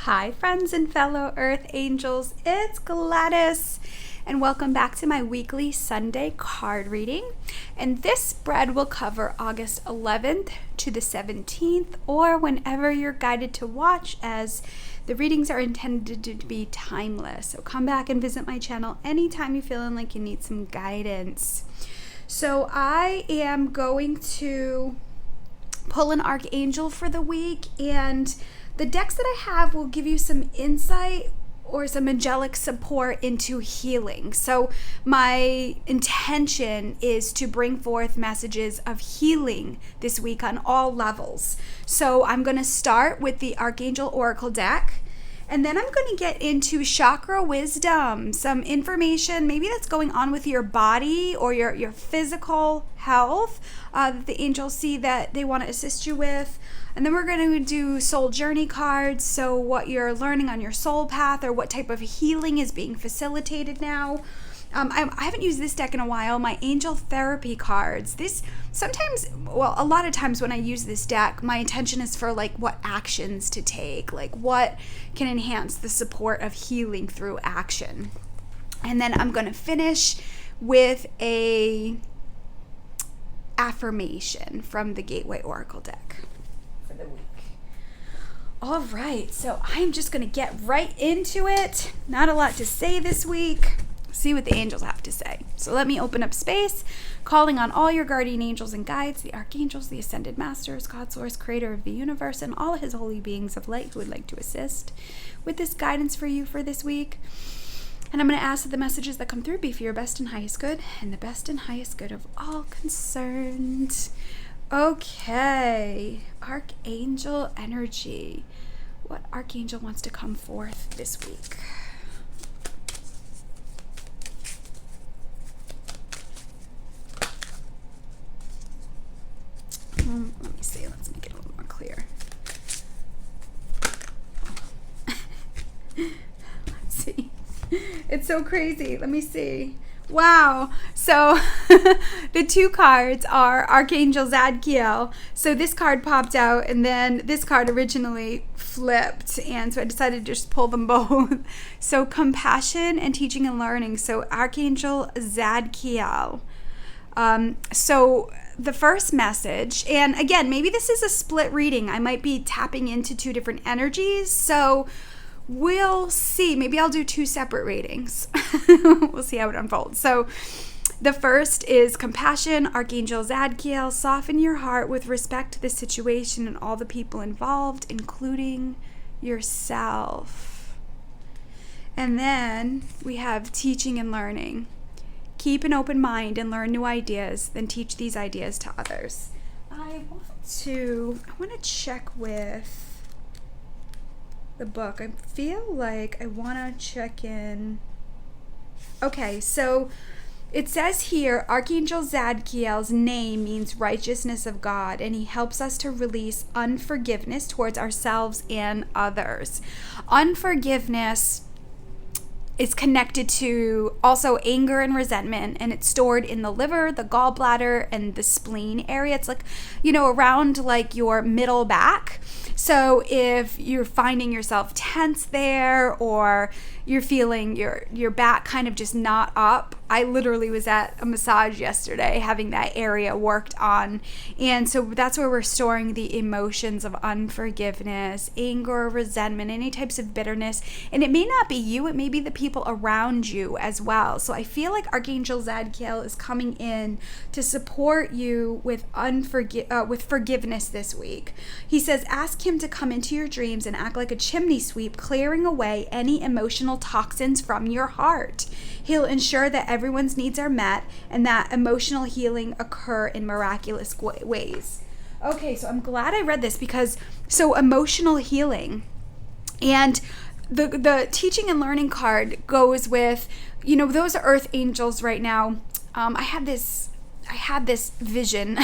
Hi friends and fellow Earth Angels, it's Gladys and welcome back to my weekly Sunday card reading. And this spread will cover August 11th to the 17th or whenever you're guided to watch, as the readings are intended to be timeless. So come back and visit my channel anytime you're feeling like you need some guidance. So I am going to pull an Archangel for the week, and the decks that I have will give you some insight or some angelic support into healing. So my intention is to bring forth messages of healing this week on all levels. So I'm going to start with the Archangel Oracle deck, and then I'm going to get into chakra wisdom, some information maybe that's going on with your body or your physical health that the angels see that they want to assist you with. And then we're going to do soul journey cards, so what you're learning on your soul path or what type of healing is being facilitated now. I haven't used this deck in a while. My angel therapy cards. A lot of times when I use this deck, my intention is for like what actions to take, like what can enhance the support of healing through action. And then I'm going to finish with a affirmation from the Gateway Oracle deck for the week. All right, so I'm just going to get right into it. Not a lot to say this week. See what the angels have to say. So let me open up space, calling on all your guardian angels and guides, the archangels, the ascended masters, God, source, creator of the universe, and all his holy beings of light who would like to assist with this guidance for you for this week. And I'm going to ask that the messages that come through be for your best and highest good, and the best and highest good of all concerned. Okay, Archangel energy. What Archangel wants to come forth this week? Let me see. Let's make it a little more clear. Let's see. It's so crazy. Let me see. Wow. So the two cards are Archangel Zadkiel. So this card popped out, and then this card originally flipped. And so I decided to just pull them both. So compassion and teaching and learning. So Archangel Zadkiel. So the first message, and again, maybe this is a split reading. I might be tapping into two different energies. So we'll see. Maybe I'll do two separate readings. We'll see how it unfolds. So the first is compassion, Archangel Zadkiel. Soften your heart with respect to the situation and all the people involved, including yourself. And then we have teaching and learning. Keep an open mind and learn new ideas, then teach these ideas to others. I want to check with the book. I feel like I want to check in. Okay, so it says here, Archangel Zadkiel's name means righteousness of God, and he helps us to release unforgiveness towards ourselves and others. Unforgiveness is connected to also anger and resentment, and it's stored in the liver, the gallbladder, and the spleen area. It's like, around like your middle back. So if you're finding yourself tense there, or you're feeling your back kind of just not up, I literally was at a massage yesterday having that area worked on. And so that's where we're storing the emotions of unforgiveness, anger, resentment, any types of bitterness. And it may not be you, it may be the people around you as well. So I feel like Archangel Zadkiel is coming in to support you with forgiveness this week. He says, ask him to come into your dreams and act like a chimney sweep, clearing away any emotional toxins from your heart. He'll ensure that everyone's needs are met and that emotional healing occur in miraculous ways. Okay, so I'm glad I read this because emotional healing, and the teaching and learning card goes with, those are earth angels right now. I had this vision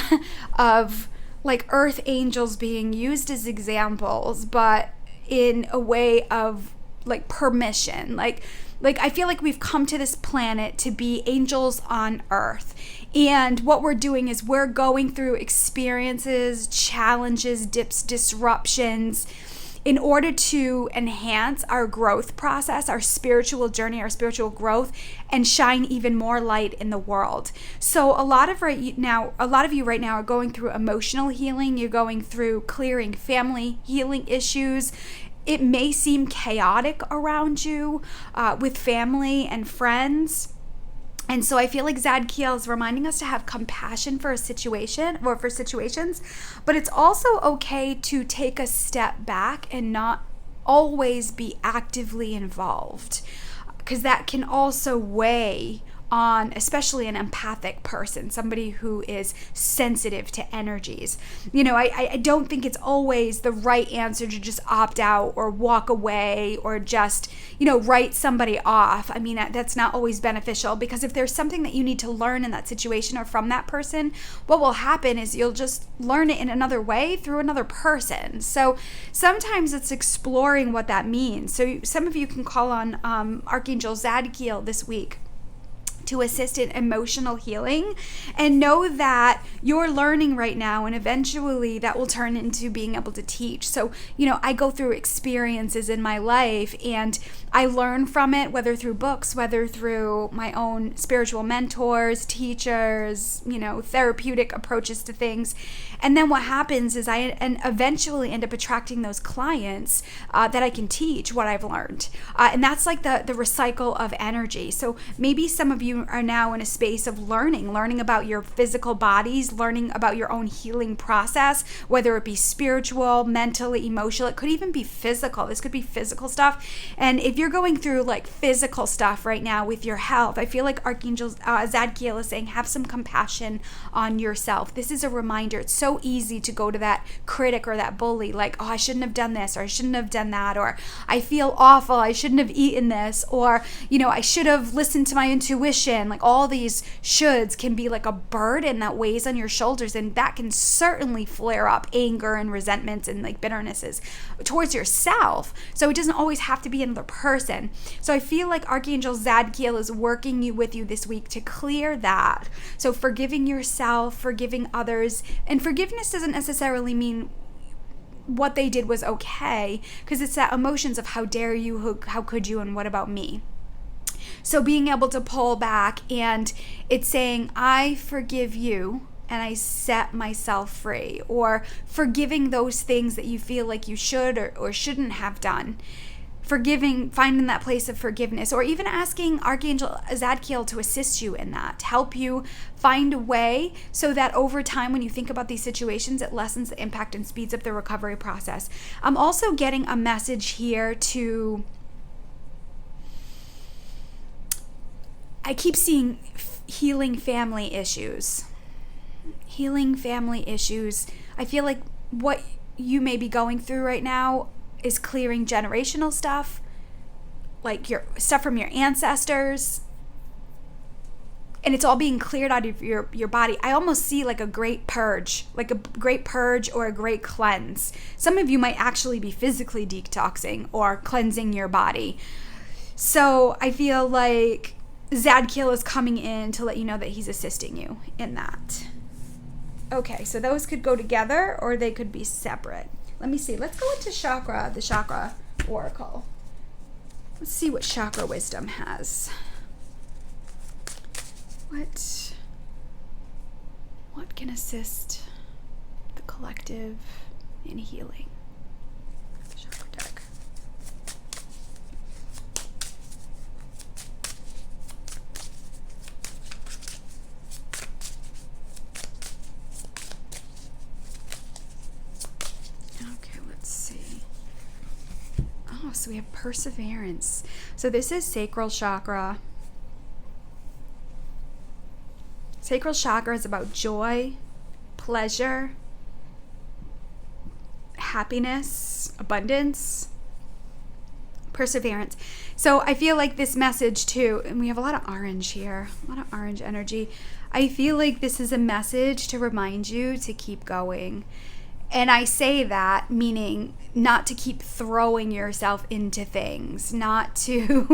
of like earth angels being used as examples, but in a way of like permission. Like I feel like we've come to this planet to be angels on earth. And what we're doing is we're going through experiences, challenges, disruptions, in order to enhance our growth process, our spiritual journey, our spiritual growth, and shine even more light in the world. So a lot of you right now are going through emotional healing. You're going through clearing family healing issues. It may seem chaotic around you with family and friends. And so I feel like Zadkiel is reminding us to have compassion for a situation or for situations, but it's also okay to take a step back and not always be actively involved, because that can also weigh on especially an empathic person, somebody who is sensitive to energies. I don't think it's always the right answer to just opt out or walk away or just, write somebody off. I mean, that's not always beneficial, because if there's something that you need to learn in that situation or from that person, what will happen is you'll just learn it in another way through another person. So sometimes it's exploring what that means. So some of you can call on Archangel Zadkiel this week to assist in emotional healing, and know that you're learning right now, and eventually that will turn into being able to teach. So, I go through experiences in my life and I learn from it, whether through books, whether through my own spiritual mentors, teachers, therapeutic approaches to things. And then what happens is I eventually end up attracting those clients that I can teach what I've learned. And that's like the recycle of energy. So maybe some of you are now in a space of learning about your physical bodies, learning about your own healing process, whether it be spiritual, mentally, emotional. It could even be physical. This could be physical stuff. And if you're going through like physical stuff right now with your health, I feel like Archangel Zadkiel is saying, have some compassion on yourself. This is a reminder. It's so easy to go to that critic or that bully, like, oh, I shouldn't have done this, or I shouldn't have done that, or I feel awful, I shouldn't have eaten this, or, I should have listened to my intuition. Like, all these shoulds can be like a burden that weighs on your shoulders, and that can certainly flare up anger and resentments and like bitternesses towards yourself. So it doesn't always have to be another person. So I feel like Archangel Zadkiel is working with you this week to clear that. So forgiving yourself, forgiving others, and forgiveness doesn't necessarily mean what they did was okay, because it's that emotions of how dare you, how could you, and what about me. So being able to pull back, and it's saying, I forgive you and I set myself free, or forgiving those things that you feel like you should or shouldn't have done. Forgiving, finding that place of forgiveness, or even asking Archangel Zadkiel to assist you in that, to help you find a way so that over time, when you think about these situations, it lessens the impact and speeds up the recovery process. I'm also getting a message here I keep seeing healing family issues. Healing family issues. I feel like what you may be going through right now is clearing generational stuff, like your stuff from your ancestors, and it's all being cleared out of your body. I almost see like a great purge or a great cleanse. Some of you might actually be physically detoxing or cleansing your body. So I feel like Zadkiel is coming in to let you know that he's assisting you in that. Okay, so those could go together or they could be separate. Let me see. Let's go into the chakra oracle. Let's see what chakra wisdom has. What can assist the collective in healing? Chakra deck. So we have perseverance. So this is sacral chakra. Sacral chakra is about joy, pleasure, happiness, abundance, perseverance. So I feel like this message too, and we have a lot of orange here, a lot of orange energy. I feel like this is a message to remind you to keep going. And I say that meaning not to keep throwing yourself into things, not to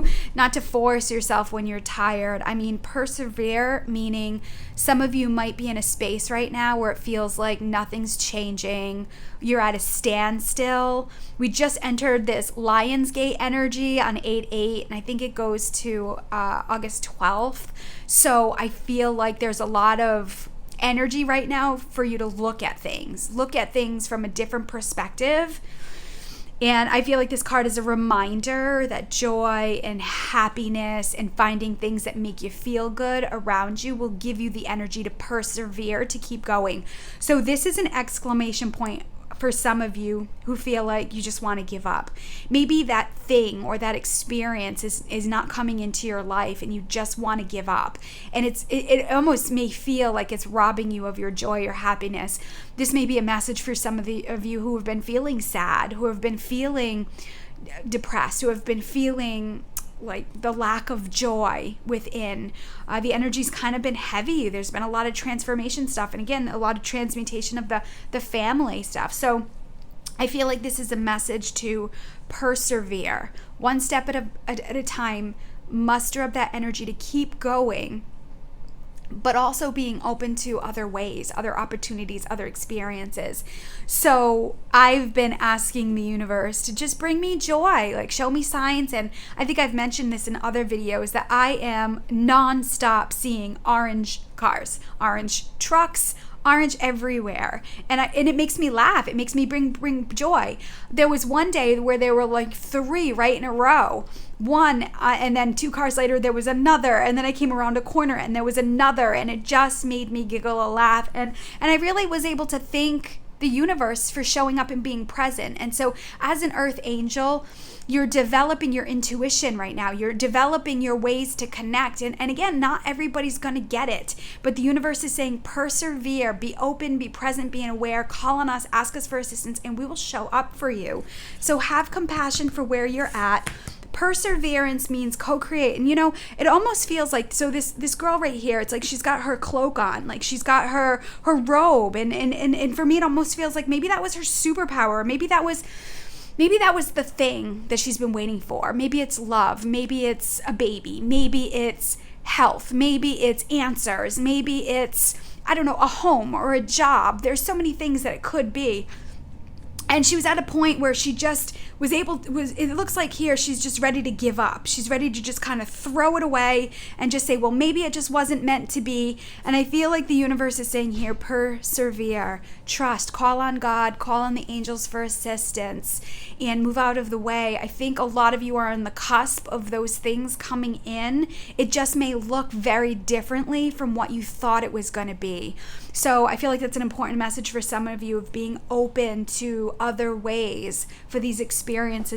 force yourself when you're tired. I mean, persevere, meaning some of you might be in a space right now where it feels like nothing's changing. You're at a standstill. We just entered this Lionsgate energy on 8/8, and I think it goes to August 12th. So I feel like there's a lot of energy right now for you to look at things from a different perspective. And I feel like this card is a reminder that joy and happiness and finding things that make you feel good around you will give you the energy to persevere, to keep going. So this is an exclamation point for some of you who feel like you just want to give up. Maybe that thing or that experience is not coming into your life and you just want to give up. And it almost may feel like it's robbing you of your joy or happiness. This may be a message for some of you who have been feeling sad, who have been feeling depressed, who have been feeling like the lack of joy within. The energy's kind of been heavy. There's been a lot of transformation stuff, and again, a lot of transmutation of the family stuff. So I feel like this is a message to persevere, one step at a time. Muster up that energy to keep going, but also being open to other ways, other opportunities, other experiences. So I've been asking the universe to just bring me joy, like show me signs. And I think I've mentioned this in other videos that I am nonstop seeing orange cars, orange trucks, orange everywhere, and it makes me laugh. It makes me bring joy. There was one day where there were like 3 right in a row. One, and then 2 cars later there was another, and then I came around a corner and there was another, and it just made me giggle or laugh. And I really was able to thank the universe for showing up and being present. And so as an earth angel, you're developing your intuition right now. You're developing your ways to connect. And again, not everybody's going to get it, but the universe is saying persevere, be open, be present, be aware, call on us, ask us for assistance, and we will show up for you. So have compassion for where you're at. Perseverance means co-create. And it almost feels like, so this girl right here, it's like she's got her cloak on, like she's got her robe, and for me it almost feels like maybe that was her superpower. Maybe that was the thing that she's been waiting for. Maybe it's love, maybe it's a baby, maybe it's health, maybe it's answers, maybe it's, I don't know, a home or a job. There's so many things that it could be. And she was at a point where she just it looks like here she's just ready to give up. She's ready to just kind of throw it away and just say, well, maybe it just wasn't meant to be. And I feel like the universe is saying here, persevere, trust, call on God, call on the angels for assistance, and move out of the way. I think a lot of you are on the cusp of those things coming in. It just may look very differently from what you thought it was going to be. So I feel like that's an important message for some of you, of being open to other ways for these experiences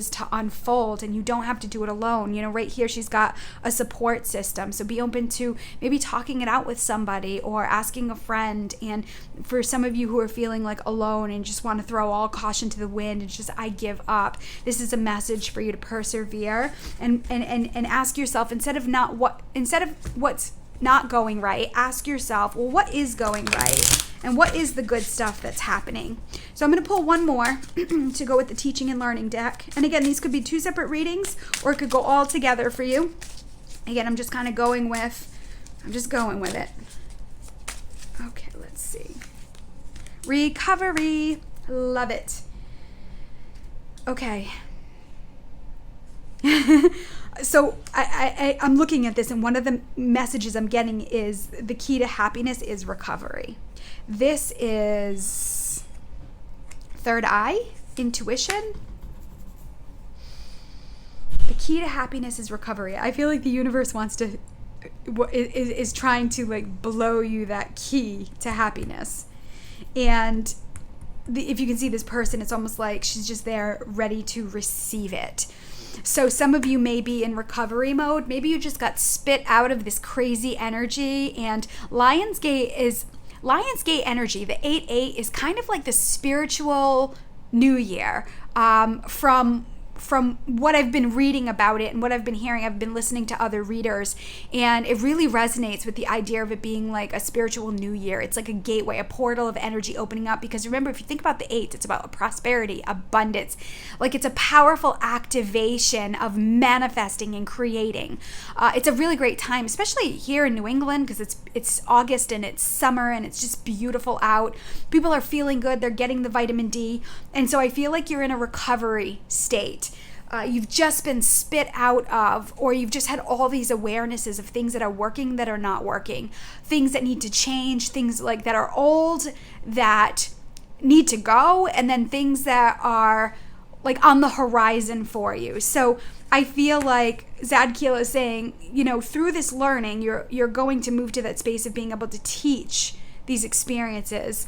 to unfold, and you don't have to do it alone. Right here she's got a support system, so be open to maybe talking it out with somebody or asking a friend. And for some of you who are feeling like alone and just want to throw all caution to the wind and just, I give up, this is a message for you to persevere and ask yourself, instead of what's not going right, ask yourself, well, what is going right? And what is the good stuff that's happening? So I'm going to pull one more to go with the teaching and learning deck. And again, these could be 2 separate readings, or it could go all together for you. Again, I'm just going with it. Okay, let's see. Recovery. Love it. Okay. So I'm looking at this, and one of the messages I'm getting is the key to happiness is recovery. This is third eye, intuition. The key to happiness is recovery. I feel like the universe is trying to like blow you that key to happiness. And if you can see this person, it's almost like she's just there ready to receive it. So some of you may be in recovery mode. Maybe you just got spit out of this crazy energy. And Lionsgate energy, the 8/8, is kind of like the spiritual new year from from what I've been reading about it and what I've been hearing, I've been listening to other readers, and it really resonates with the idea of it being like a spiritual new year. It's like a gateway, a portal of energy opening up, because remember, if you think about the 8, it's about prosperity, abundance. Like, it's a powerful activation of manifesting and creating. It's a really great time, especially here in New England, because it's August and it's summer and it's just beautiful out. People are feeling good. They're getting the vitamin D. And so I feel like you're in a recovery state. You've just been spit out of, or you've just had all these awarenesses of things that are working, that are not working, things that need to change, things like that are old that need to go, and then things that are like on the horizon for you. So I feel like Zadkiel is saying, you know, through this learning, you're going to move to that space of being able to teach these experiences.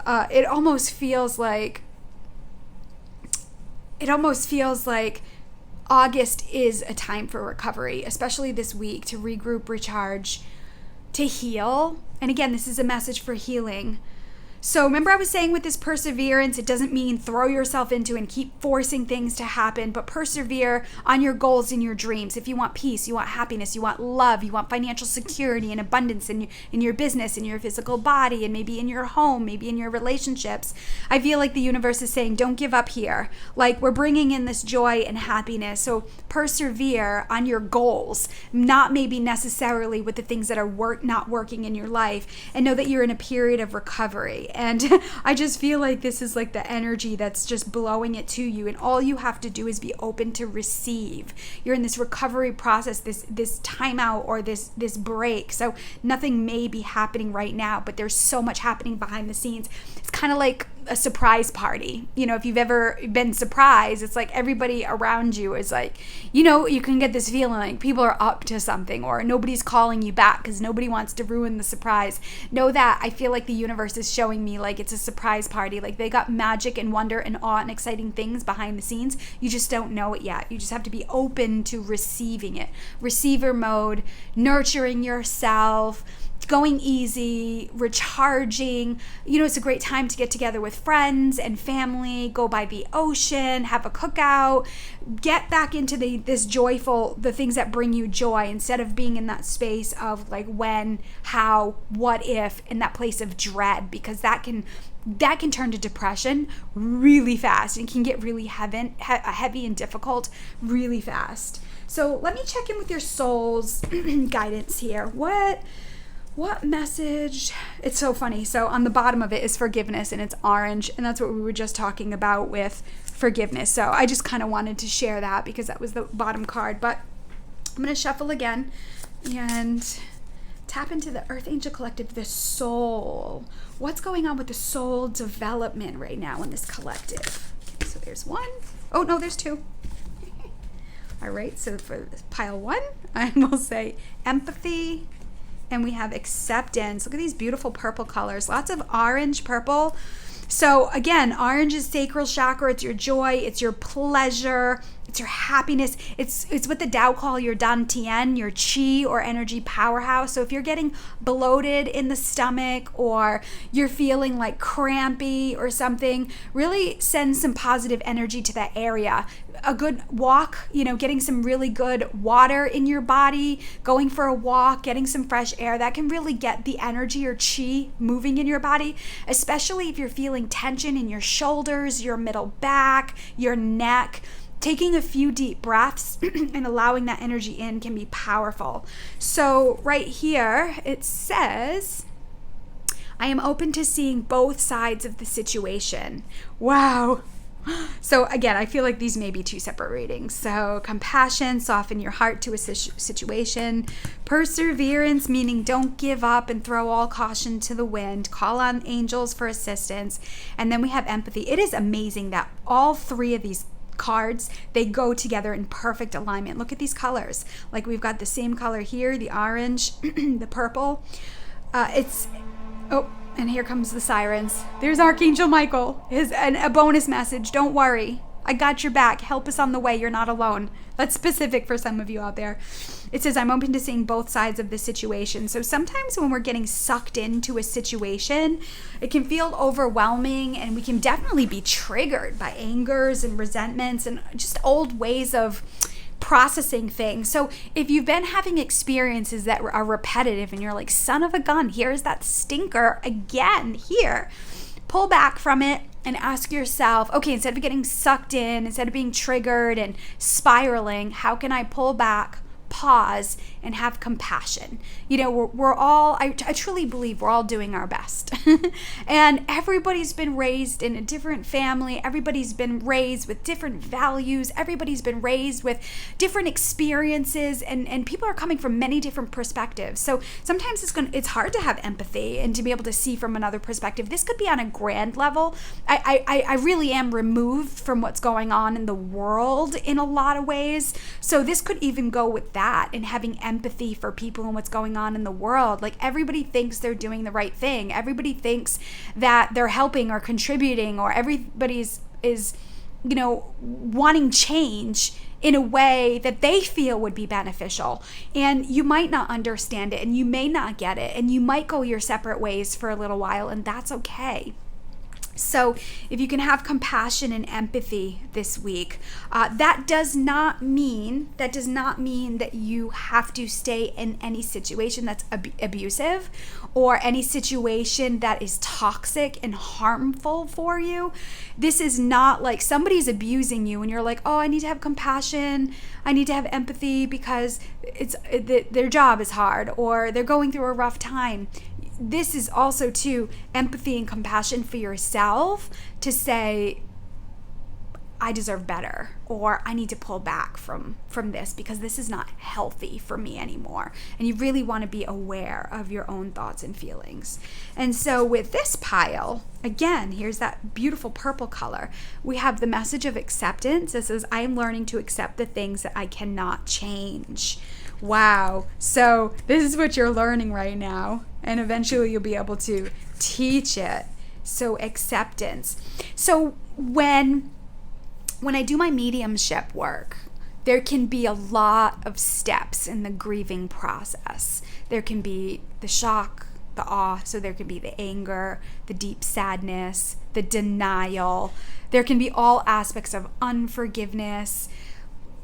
It almost feels like August is a time for recovery, especially this week, to regroup, recharge, to heal. And again, this is a message for healing. So remember, I was saying with this perseverance, it doesn't mean throw yourself into and keep forcing things to happen, but persevere on your goals and your dreams. If you want peace, you want happiness, you want love, you want financial security and abundance in your business, in your physical body, and maybe in your home, maybe in your relationships. I feel like the universe is saying, don't give up here. Like, we're bringing in this joy and happiness. So persevere on your goals, not maybe necessarily with the things that are not working in your life, and know that you're in a period of recovery. And I just feel like this is like the energy that's just blowing it to you, and all you have to do is be open to receive. You're in this recovery process, this timeout, or this break. So nothing may be happening right now, but there's so much happening behind the scenes. It's kind of like a surprise party. You know, if you've ever been surprised, it's like everybody around you is like, you know, you can get this feeling like people are up to something, or nobody's calling you back because nobody wants to ruin the surprise. Know that I feel like the universe is showing me like it's a surprise party. Like, they got magic and wonder and awe and exciting things behind the scenes. You just don't know it yet. You just have to be open to receiving it. Receiver mode, nurturing yourself, going easy, recharging. You know, it's a great time to get together with friends and family, go by the ocean, have a cookout, get back into the things that bring you joy, instead of being in that space of like when, how, what if, in that place of dread, because that can turn to depression really fast and can get really heavy and difficult really fast. So let me check in with your soul's guidance here. What message? It's so funny. So on the bottom of it is forgiveness, and it's orange, and that's what we were just talking about with forgiveness. So I just kind of wanted to share that because that was the bottom card. But I'm going to shuffle again and tap into the Earth Angel Collective, the soul. What's going on with the soul development right now in this collective? Okay, so there's one. Oh, no, there's two. All right, so for pile 1, I will say empathy. And we have acceptance. Look at these beautiful purple colors. Lots of orange, purple. So again, orange is sacral chakra. It's your joy. It's your pleasure. It's your happiness. It's what the Tao call your dantian, your chi or energy powerhouse. So if you're getting bloated in the stomach, or you're feeling like crampy or something, really send some positive energy to that area. A good walk, you know, getting some really good water in your body, going for a walk, getting some fresh air, that can really get the energy or chi moving in your body, especially if you're feeling tension in your shoulders, your middle back, your neck. Taking a few deep breaths and allowing that energy in can be powerful. So right here, it says, I am open to seeing both sides of the situation. Wow. So again, I feel like these may be 2 separate readings. So compassion, soften your heart to a situation. Perseverance, meaning don't give up and throw all caution to the wind. Call on angels for assistance. And then we have empathy. It is amazing that all 3 of these cards, they go together in perfect alignment. Look at these colors. Like, we've got the same color here, the orange, the purple. And here comes the sirens. There's Archangel Michael. A bonus message. Don't worry. I got your back. Help us on the way. You're not alone. That's specific for some of you out there. It says, I'm open to seeing both sides of the situation. So sometimes when we're getting sucked into a situation, it can feel overwhelming, and we can definitely be triggered by angers and resentments and just old ways of processing things. So if you've been having experiences that are repetitive and you're like, son of a gun, here's that stinker again here, pull back from it and ask yourself, okay, instead of getting sucked in, instead of being triggered and spiraling, how can I pull back, pause, and have compassion? You know, we're all, I truly believe we're all doing our best. And everybody's been raised in a different family. Everybody's been raised with different values. Everybody's been raised with different experiences, and people are coming from many different perspectives. So sometimes it's hard to have empathy and to be able to see from another perspective. This could be on a grand level. I really am removed from what's going on in the world in a lot of ways. So this could even go with that, and having empathy for people and what's going on in the world. Like, everybody thinks they're doing the right thing. Everybody thinks that they're helping or contributing, or everybody's is, you know, wanting change in a way that they feel would be beneficial. And you might not understand it, and you may not get it, and you might go your separate ways for a little while, and that's okay. So if you can have compassion and empathy this week, that does not mean that you have to stay in any situation that's abusive, or any situation that is toxic and harmful for you. This is not like somebody's abusing you and you're like, oh, I need to have compassion, I need to have empathy because their job is hard, or they're going through a rough time. This is also, too, empathy and compassion for yourself to say, I deserve better, or I need to pull back from this because this is not healthy for me anymore. And you really want to be aware of your own thoughts and feelings. And so with this pile, again, here's that beautiful purple color. We have the message of acceptance. It says, I am learning to accept the things that I cannot change. Wow. So this is what you're learning right now, and eventually you'll be able to teach it. So acceptance. So when I do my mediumship work, there can be a lot of steps in the grieving process. There can be the shock, the awe, so there can be the anger, the deep sadness, the denial. There can be all aspects of unforgiveness,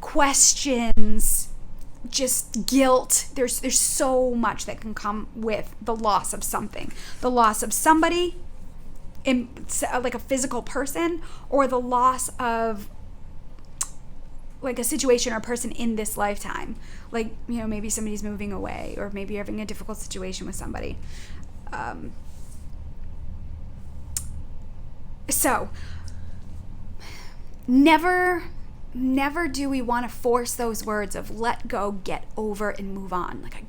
questions, just guilt. There's so much that can come with the loss of something. The loss of somebody, like a physical person, or the loss of like a situation or a person in this lifetime. Like, you know, maybe somebody's moving away, or maybe you're having a difficult situation with somebody. So never do we want to force those words of let go, get over, and move on. Like, I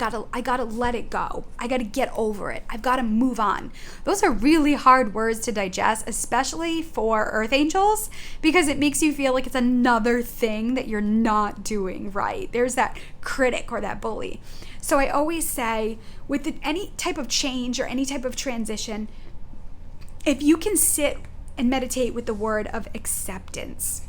gotta let it go. I gotta get over it. I've got to move on. Those are really hard words to digest, especially for earth angels, because it makes you feel like it's another thing that you're not doing right. There's that critic or that bully. So I always say, with any type of change or any type of transition, if you can sit and meditate with the word of acceptance.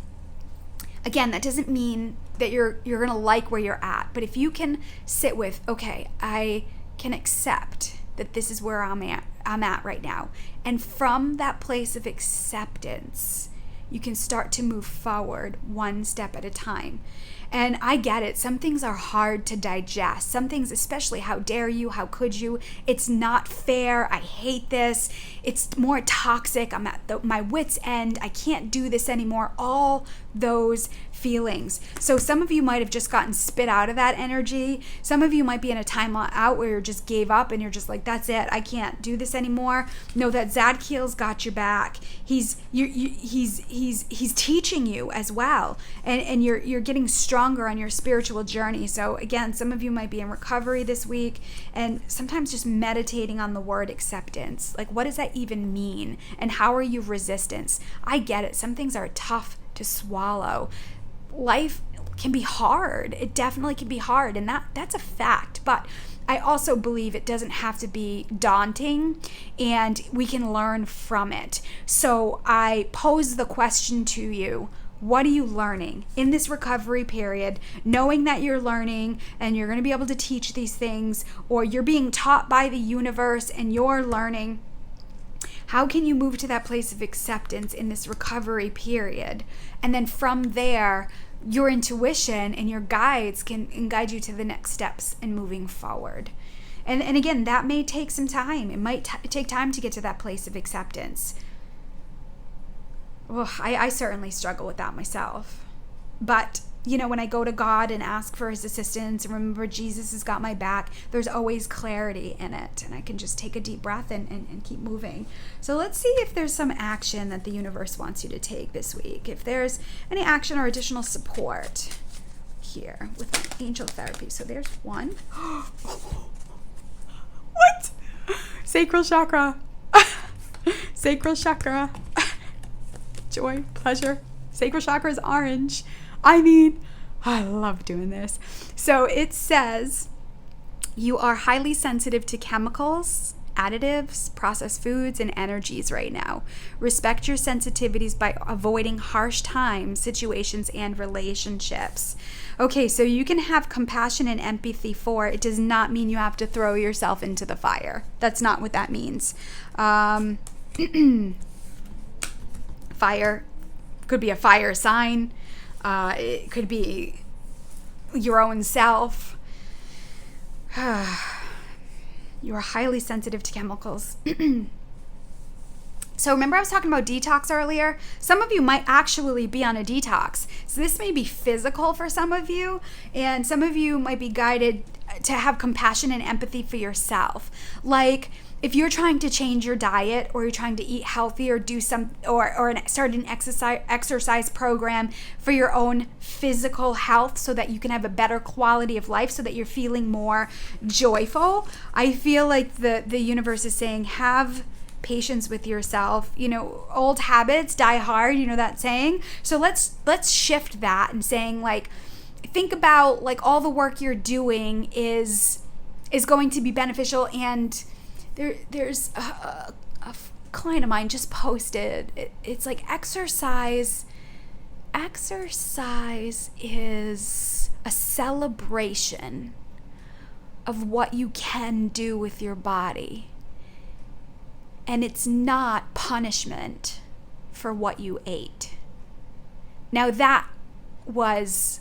Again, that doesn't mean that you're going to like where you're at, but if you can sit with, okay, I can accept that this is where I'm at right now. And from that place of acceptance, you can start to move forward one step at a time. And I get it. Some things are hard to digest. Some things, especially, how dare you? How could you? It's not fair. I hate this. It's more toxic. I'm at my wit's end. I can't do this anymore. All those feelings. So some of you might have just gotten spit out of that energy. Some of you might be in a time out where you just gave up and you're just like, that's it. I can't do this anymore. Know that Zadkiel's got your back. He's teaching you as well, and you're getting stronger on your spiritual journey. So again, some of you might be in recovery this week, and sometimes just meditating on the word acceptance. Like, what does that even mean? And how are you resistance? I get it. Some things are tough to swallow. Life can be hard. It definitely can be hard, and that's a fact. But I also believe it doesn't have to be daunting, and we can learn from it. So I pose the question to you, What are you learning in this recovery period? Knowing that you're learning and you're going to be able to teach these things, or you're being taught by the universe and you're learning. How can you move to that place of acceptance in this recovery period? And then from there, your intuition and your guides can guide you to the next steps in moving forward. And again, that may take some time. It might take time to get to that place of acceptance. Well, I certainly struggle with that myself. But, when I go to God and ask for his assistance and remember Jesus has got my back, there's always clarity in it. And I can just take a deep breath and keep moving. So let's see if there's some action that the universe wants you to take this week. If there's any action or additional support here with angel therapy. So there's one. What? Sacral chakra. Sacral chakra. Joy, pleasure. Sacral chakra is orange. I love doing this. So it says you are highly sensitive to chemicals, additives, processed foods, and energies right now. Respect your sensitivities by avoiding harsh times, situations, and relationships. Okay, so you can have compassion and empathy for it. Does not mean you have to throw yourself into the fire. That's not what that means. Fire could be a fire sign. It could be your own self. You are highly sensitive to chemicals. So remember I was talking about detox earlier? Some of you might actually be on a detox. So this may be physical for some of you, and some of you might be guided to have compassion and empathy for yourself. Like if you're trying to change your diet, or you're trying to eat healthy, or do some or start an exercise program for your own physical health so that you can have a better quality of life, so that you're feeling more joyful. I feel like the universe is saying, have patience with yourself. Old habits die hard, that saying. So let's shift that and saying, like, think about like all the work you're doing is going to be beneficial. And there's a client of mine just posted, it's like exercise is a celebration of what you can do with your body. And it's not punishment for what you ate. Now that was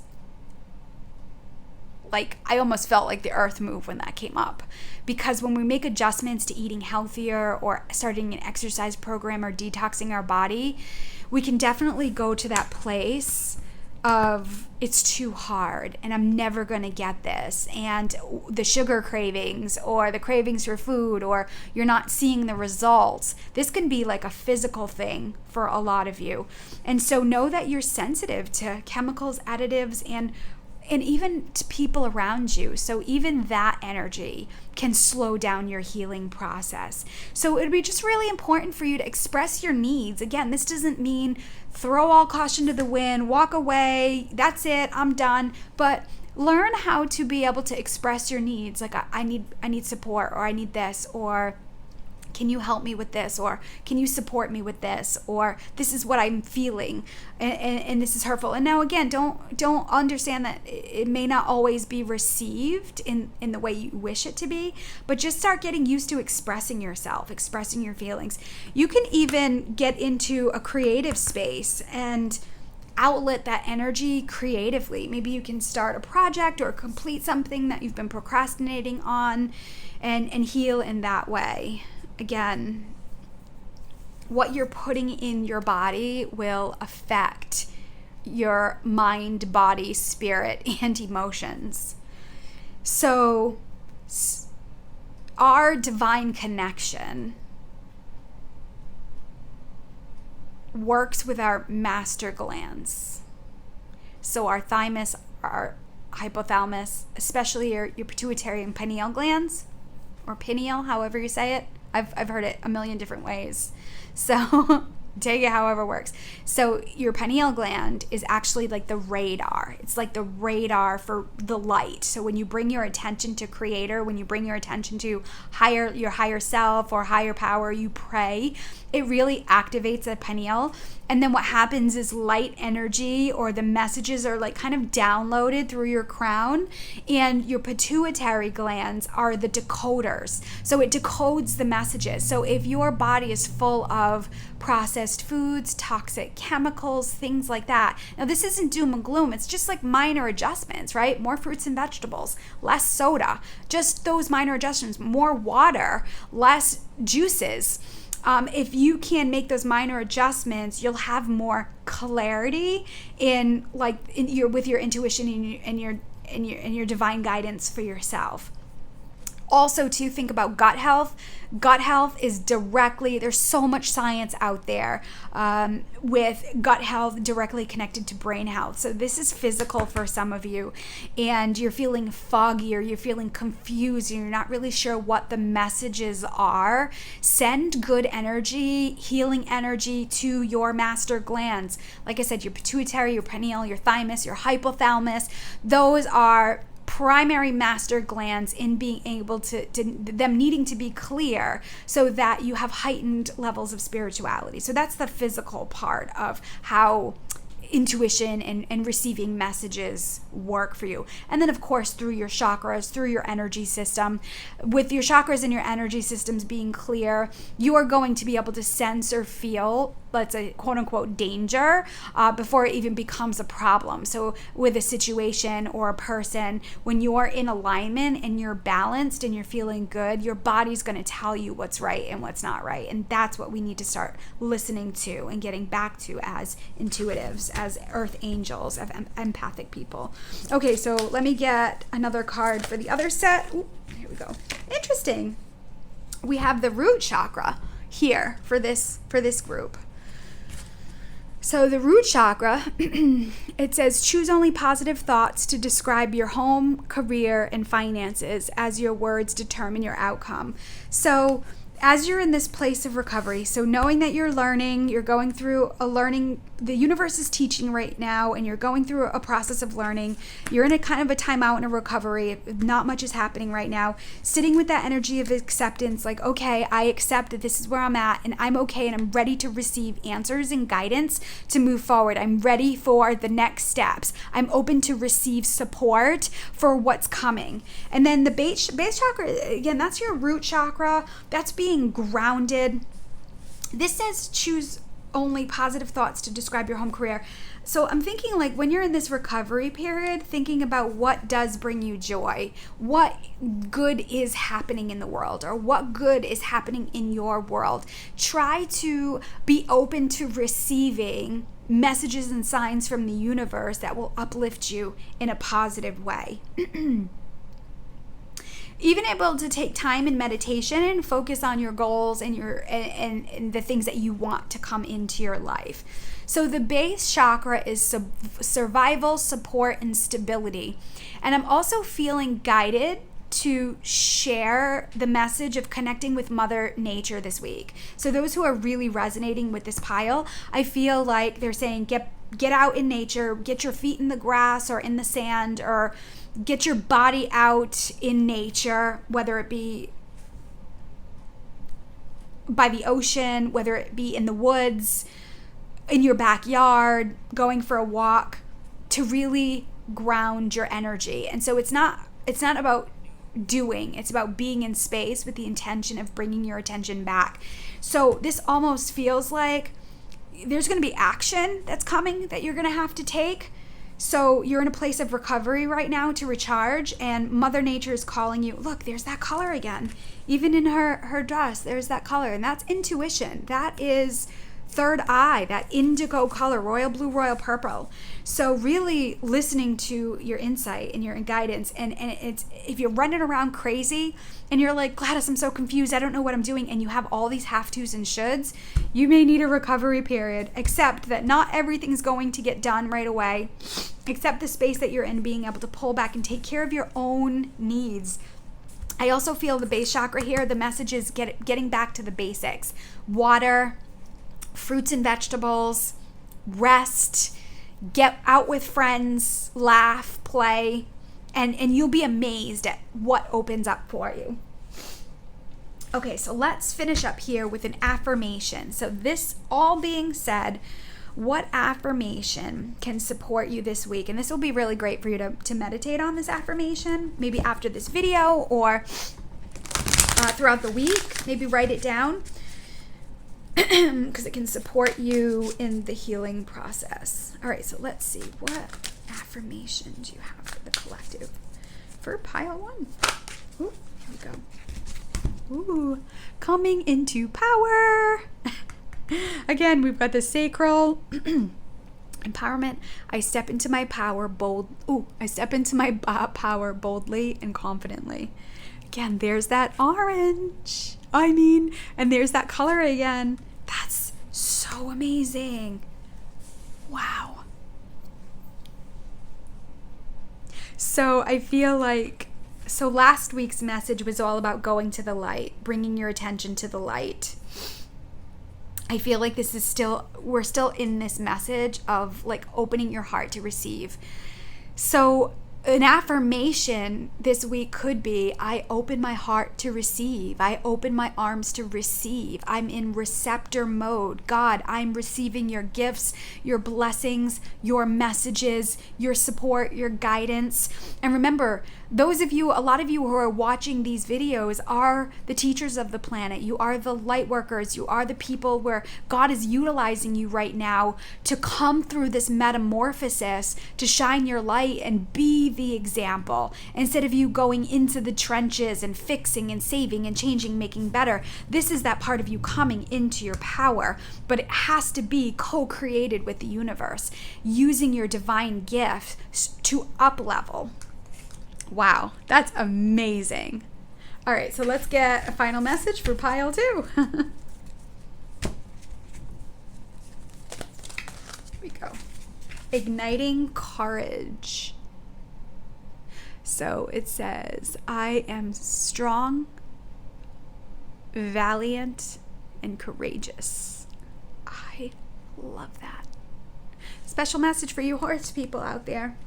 like, I almost felt like the earth moved when that came up. Because when we make adjustments to eating healthier, or starting an exercise program, or detoxing our body, we can definitely go to that place of it's too hard and I'm never going to get this, and the sugar cravings or the cravings for food, or you're not seeing the results. This can be like a physical thing for a lot of you. And so know that you're sensitive to chemicals, additives, and even to people around you. So even that energy can slow down your healing process. So it would be just really important for you to express your needs. Again, this doesn't mean throw all caution to the wind, walk away, that's it, I'm done. But learn how to be able to express your needs. Like, I need support, or I need this, or can you help me with this, or can you support me with this, or this is what I'm feeling, and this is hurtful. And now again, don't understand that it may not always be received in the way you wish it to be, but just start getting used to expressing yourself, expressing your feelings. You can even get into a creative space and outlet that energy creatively. Maybe you can start a project or complete something that you've been procrastinating on, and heal in that way. Again, what you're putting in your body will affect your mind, body, spirit, and emotions. So our divine connection works with our master glands. So our thymus, our hypothalamus, especially your pituitary and pineal glands, or pineal, however you say it. I've heard it a million different ways. So take it however works. So your pineal gland is actually like the radar. It's like the radar for the light. So when you bring your attention to Creator, when you bring your attention to your higher self or higher power, you pray, it really activates the pineal. And then what happens is light energy, or the messages are like kind of downloaded through your crown, and your pituitary glands are the decoders. So it decodes the messages. So if your body is full of processed foods, toxic chemicals, things like that. Now this isn't doom and gloom. It's just like minor adjustments, right? More fruits and vegetables, less soda, just those minor adjustments, more water, less juices. If you can make those minor adjustments, you'll have more clarity with your intuition and your divine guidance for yourself. Also, to think about gut health. Gut health is directly, there's so much science out there with gut health directly connected to brain health. So this is physical for some of you, and you're feeling foggy, or you're feeling confused, and you're not really sure what the messages are. Send good energy, healing energy to your master glands. Like I said, your pituitary, your pineal, your thymus, your hypothalamus. Those are primary master glands in being able to them needing to be clear so that you have heightened levels of spirituality. So that's the physical part of how intuition and receiving messages work for you. And then of course through your chakras, through your energy system. With your chakras and your energy systems being clear, you are going to be able to sense or feel, let's say, quote unquote, danger before it even becomes a problem. So with a situation or a person, when you are in alignment and you're balanced and you're feeling good, your body's going to tell you what's right and what's not right. And that's what we need to start listening to and getting back to as intuitives, as earth angels, as empathic people. Okay, so let me get another card for the other set. Ooh, here we go. Interesting. We have the root chakra here for this group. So the root chakra, it says, choose only positive thoughts to describe your home, career, and finances, as your words determine your outcome. So as you're in this place of recovery, so knowing that you're learning, you're going through a learning, the universe is teaching right now, and you're going through a process of learning, you're in a kind of a timeout and a recovery, not much is happening right now, sitting with that energy of acceptance, like, okay, I accept that this is where I'm at, and I'm okay, and I'm ready to receive answers and guidance to move forward. I'm ready for the next steps. I'm open to receive support for what's coming. And then the base chakra, again, that's your root chakra. That's being grounded. This says choose only positive thoughts to describe your home, career. So I'm thinking, like, when you're in this recovery period, thinking about what does bring you joy, what good is happening in the world, or what good is happening in your world. Try to be open to receiving messages and signs from the universe that will uplift you in a positive way. Even able to take time in meditation and focus on your goals and and the things that you want to come into your life. So the base chakra is survival, support, and stability. And I'm also feeling guided to share the message of connecting with Mother Nature this week. So those who are really resonating with this pile, I feel like they're saying get out in nature, get your feet in the grass or in the sand, or get your body out in nature, whether it be by the ocean, whether it be in the woods, in your backyard, going for a walk, to really ground your energy. And so it's not about doing, it's about being in space with the intention of bringing your attention back. So this almost feels like there's going to be action that's coming that you're going to have to take. So you're in a place of recovery right now to recharge, and Mother Nature is calling you. Look, there's that color again. Even in her dress, there's that color, and that's intuition. That is third eye, that indigo color, royal blue, royal purple. So really listening to your insight and your guidance, and it's, if you're running around crazy and you're like, Gladys, I'm so confused, I don't know what I'm doing, and you have all these have-tos and shoulds, you may need a recovery period. Accept that not everything's going to get done right away. Accept the space that you're in, being able to pull back and take care of your own needs. I also feel the base chakra here, the message is getting back to the basics. Water, fruits and vegetables, rest, get out with friends, laugh, play, and you'll be amazed at what opens up for you. Okay, so let's finish up here with an affirmation. So this all being said, what affirmation can support you this week? And this will be really great for you to meditate on this affirmation, maybe after this video or throughout the week. Maybe write it down because it can support you in the healing process. All right, so let's see. What affirmation do you have for the collective for pile 1? Ooh, here we go. Ooh, coming into power. Again, we've got the sacral empowerment. I step into my power power boldly and confidently. Again, there's that orange. And there's that color again. That's so amazing. Wow. So I feel like, last week's message was all about going to the light, bringing your attention to the light. I feel like we're still in this message of like opening your heart to receive. So an affirmation this week could be, I open my heart to receive. I open my arms to receive. I'm in receptor mode. God, I'm receiving your gifts, your blessings, your messages, your support, your guidance. And remember, a lot of you who are watching these videos are the teachers of the planet. You are the light workers. You are the people where God is utilizing you right now to come through this metamorphosis, to shine your light and be the example. Instead of you going into the trenches and fixing and saving and changing, making better, this is that part of you coming into your power. But it has to be co-created with the universe, using your divine gifts to up-level. Wow, that's amazing. All right, so let's get a final message for pile 2. Here we go. Igniting courage. So it says, I am strong, valiant, and courageous. I love that. Special message for you horse people out there.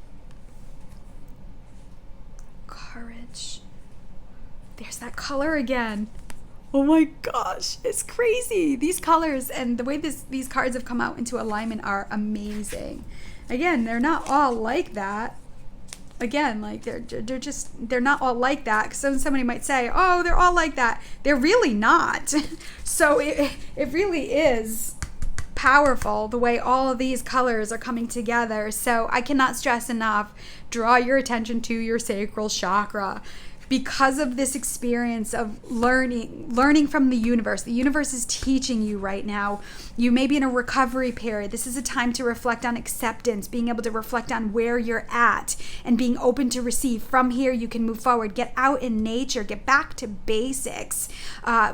Courage. There's that color again. Oh my gosh, it's crazy. These colors and the way these cards have come out into alignment are amazing. Again, they're not all like that. Again, like they're not all like that. Because somebody might say, oh, they're all like that. They're really not. So it really is powerful the way all of these colors are coming together. So I cannot stress enough, draw your attention to your sacral chakra. Because of this experience of learning from the universe is teaching you right now. You may be in a recovery period. This is a time to reflect on acceptance, being able to reflect on where you're at and being open to receive. From here, you can move forward, get out in nature, get back to basics,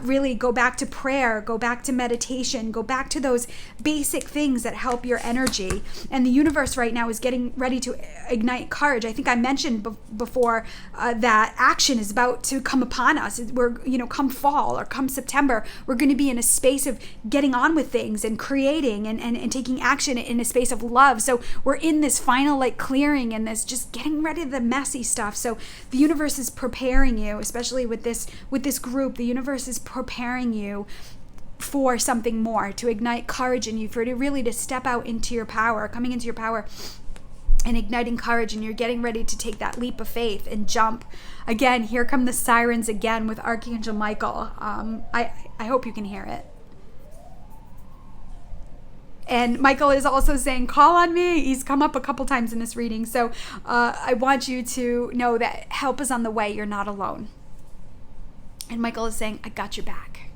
really go back to prayer, go back to meditation, go back to those basic things that help your energy. And the universe right now is getting ready to ignite courage. I think I mentioned before that action is about to come upon us. We're, come fall or come September, we're going to be in a space of getting on with things and creating and taking action in a space of love. So we're in this final clearing and this just getting rid of the messy stuff. So the universe is preparing you, especially with this group. The universe is preparing you for something more, to ignite courage in you, to step out into your power, coming into your power and igniting courage, and you're getting ready to take that leap of faith and jump. Again, here come the sirens again with Archangel Michael. I hope you can hear it. And Michael is also saying, call on me. He's come up a couple times in this reading. So I want you to know that help is on the way. You're not alone. And Michael is saying, I got your back.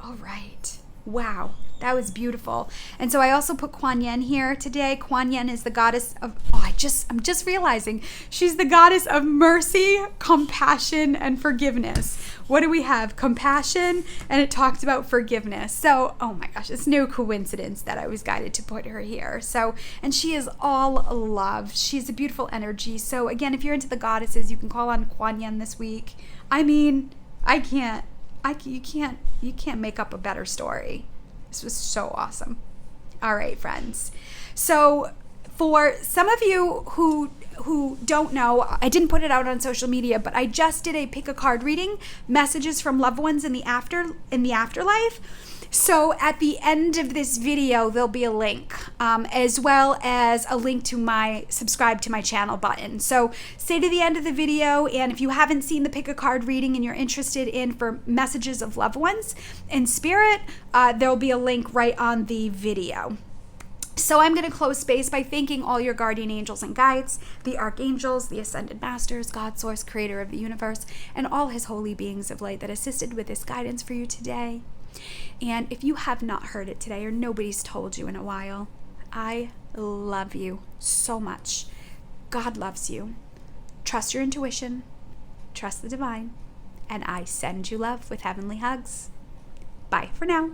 All right. Wow. That was beautiful. And so I also put Kuan Yin here today. Kuan Yin is the goddess of, I'm just realizing, she's the goddess of mercy, compassion, and forgiveness. What do we have? Compassion, and it talks about forgiveness. So, oh my gosh, it's no coincidence that I was guided to put her here. So, and she is all love. She's a beautiful energy. So again, if you're into the goddesses, you can call on Kuan Yin this week. I mean, you can't make up a better story. This was so awesome. All right, friends. So for some of you who don't know, I didn't put it out on social media, but I just did a pick a card reading, messages from loved ones in the afterlife. So at the end of this video, there'll be a link, as well as a link to my subscribe to my channel button. So stay to the end of the video, and if you haven't seen the pick a card reading and you're interested in for messages of loved ones in spirit, there'll be a link right on the video. So I'm going to close space by thanking all your guardian angels and guides, the archangels, the ascended masters, God, source, creator of the universe, and all his holy beings of light that assisted with this guidance for you today. And if you have not heard it today, or nobody's told you in a while, I love you so much. God loves you. Trust your intuition. Trust the divine. And I send you love with heavenly hugs. Bye for now.